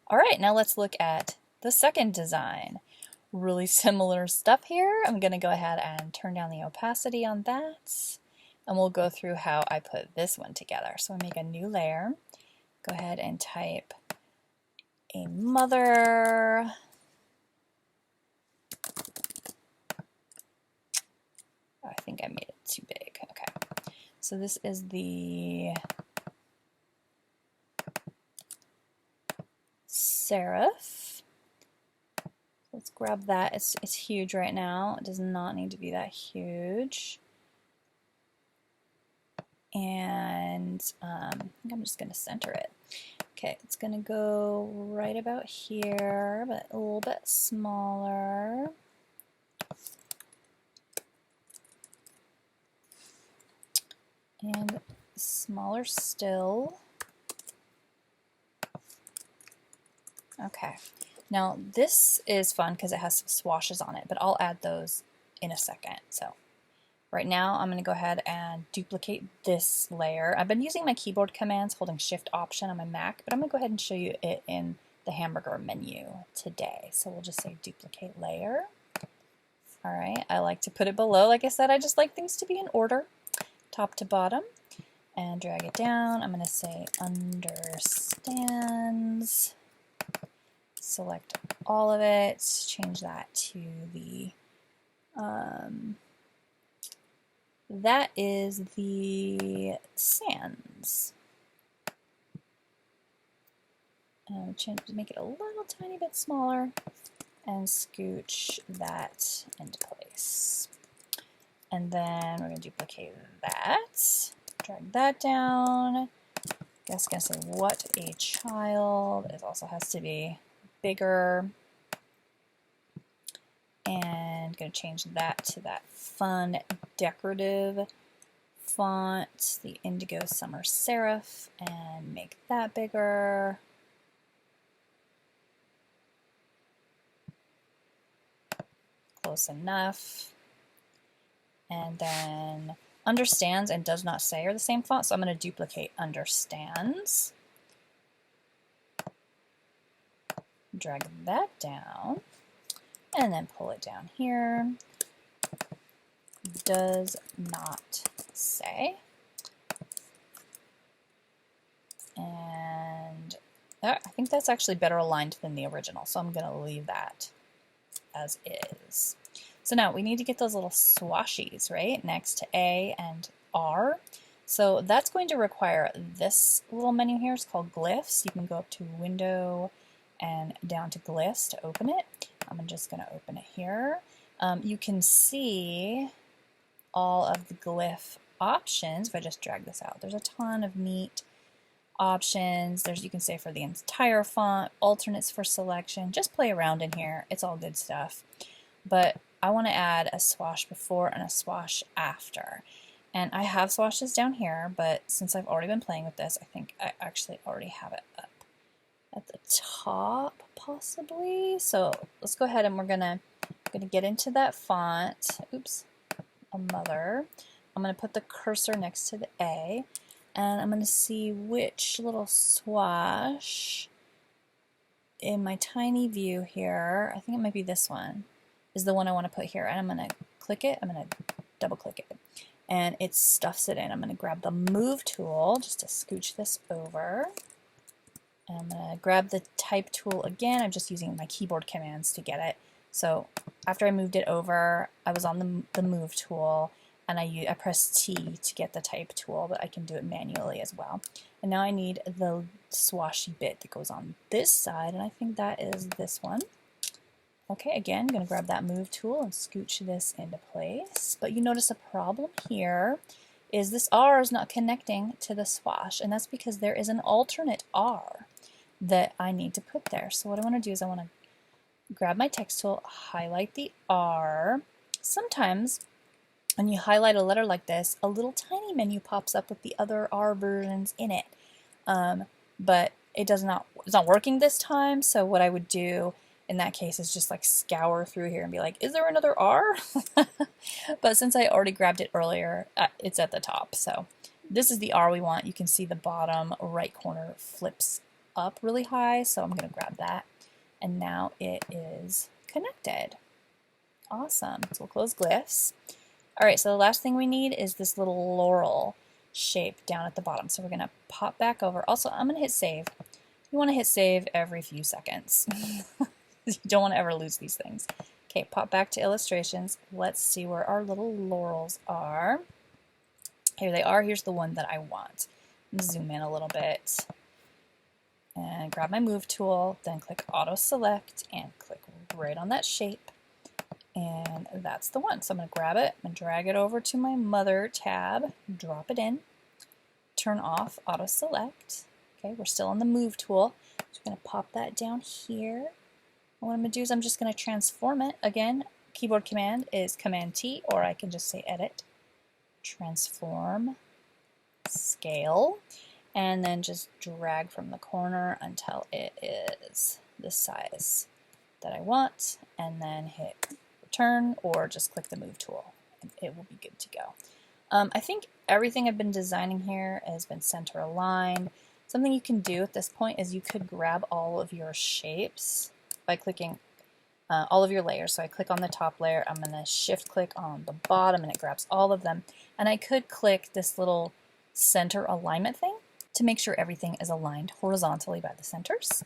All right, now let's look at the second design. Really similar stuff here. I'm going to go ahead and turn down the opacity on that, and we'll go through how I put this one together. So I make a new layer, go ahead and type a mother. I think I made it too big. Okay, so this is the serif. Let's grab that. It's huge right now. It does not need to be that huge. And I think I'm just going to center it. Okay, it's going to go right about here, but a little bit smaller. And smaller still. Okay, now this is fun because it has some swashes on it, but I'll add those in a second. So right now I'm going to go ahead and duplicate this layer. I've been using my keyboard commands holding Shift Option on my Mac, but I'm going to go ahead and show you it in the hamburger menu today. So we'll just say duplicate layer. Alright, I like to put it below. Like I said, I just like things to be in order, top to bottom, and drag it down. I'm going to say understands. Select all of it, change that to the that is the sands. Make it a little tiny bit smaller and scooch that into place. And then we're going to duplicate that, drag that down. I guess I'm going to say what a child. It also has to be bigger. And going to change that to that fun decorative font, the Indigo Summer Serif, and make that bigger. Close enough. And then understands and does not say are the same font, so I'm going to duplicate understands. Drag that down. And then pull it down here. Does not say. And I think that's actually better aligned than the original, so I'm going to leave that as is. So now we need to get those little swashes, right, next to A and R. So that's going to require this little menu here. It's called Glyphs. You can go up to Window and down to Glyphs to open it. I'm just going to open it here. You can see all of the glyph options if I just drag this out. There's a ton of neat options. You can say for the entire font, alternates for selection. Just play around in here. It's all good stuff. But I want to add a swash before and a swash after. And I have swashes down here, but since I've already been playing with this, I think I actually already have it up at the top, possibly. So let's go ahead and we're gonna get into that font. Oops, a mother. I'm gonna put the cursor next to the A, and I'm gonna see which little swash in my tiny view here. I think it might be this one is the one I want to put here, and I'm gonna click it. I'm gonna double click it, and it stuffs it in. I'm gonna grab the Move tool just to scooch this over. And I'm going to grab the Type tool again. I'm just using my keyboard commands to get it. So after I moved it over, I was on the Move tool, and I pressed T to get the Type tool, but I can do it manually as well. And now I need the swashy bit that goes on this side, and I think that is this one. Okay, again, I'm going to grab that Move tool and scooch this into place. But you notice a problem here is this R is not connecting to the swash, and that's because there is an alternate R that I need to put there. So what I want to do is I want to grab my text tool, highlight the R. Sometimes when you highlight a letter like this, a little tiny menu pops up with the other R versions in it. But it's not working this time, so what I would do in that case is just like scour through here and be like, is there another R? But since I already grabbed it earlier, it's at the top. So this is the R we want. You can see the bottom right corner flips up really high, so I'm going to grab that. And now it is connected. Awesome. So we'll close Glyphs. All right, so the last thing we need is this little Laurel shape down at the bottom. So we're going to pop back over. Also, I'm going to hit save. You want to hit save every few seconds. You don't want to ever lose these things. Okay, pop back to illustrations. Let's see where our little laurels are. Here they are. Here's the one that I want. Zoom in a little bit and grab my move tool, then click auto select and click right on that shape. And that's the one. So I'm going to grab it and drag it over to my mother tab, drop it in, turn off auto select. Okay, we're still on the move tool. So I'm going to pop that down here. And what I'm going to do is I'm just going to transform it. Again, keyboard command is Command T, or I can just say edit, transform, scale, and then just drag from the corner until it is the size that I want, and then hit return or just click the move tool and it will be good to go. I think everything I've been designing here has been center aligned. Something you can do at this point is you could grab all of your shapes by clicking all of your layers. So I click on the top layer, I'm going to shift click on the bottom and it grabs all of them, and I could click this little center alignment thing to make sure everything is aligned horizontally by the centers.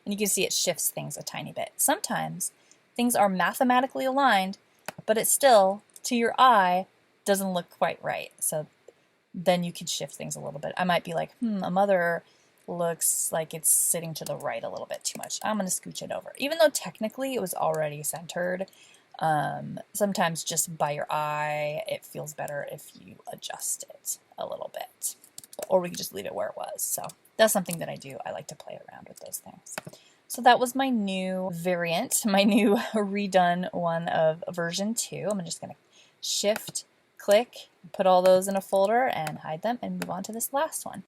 And you can see it shifts things a tiny bit. Sometimes things are mathematically aligned, but it still, to your eye, doesn't look quite right. So then you can shift things a little bit. I might be like, a mother looks like it's sitting to the right a little bit too much. I'm going to scooch it over. Even though technically it was already centered, sometimes just by your eye, it feels better if you adjust it a little bit. Or we could just leave it where it was. So that's something that I do. I like to play around with those things. So that was my new variant, my new redone one of version 2. I'm just going to shift, click, put all those in a folder and hide them and move on to this last one.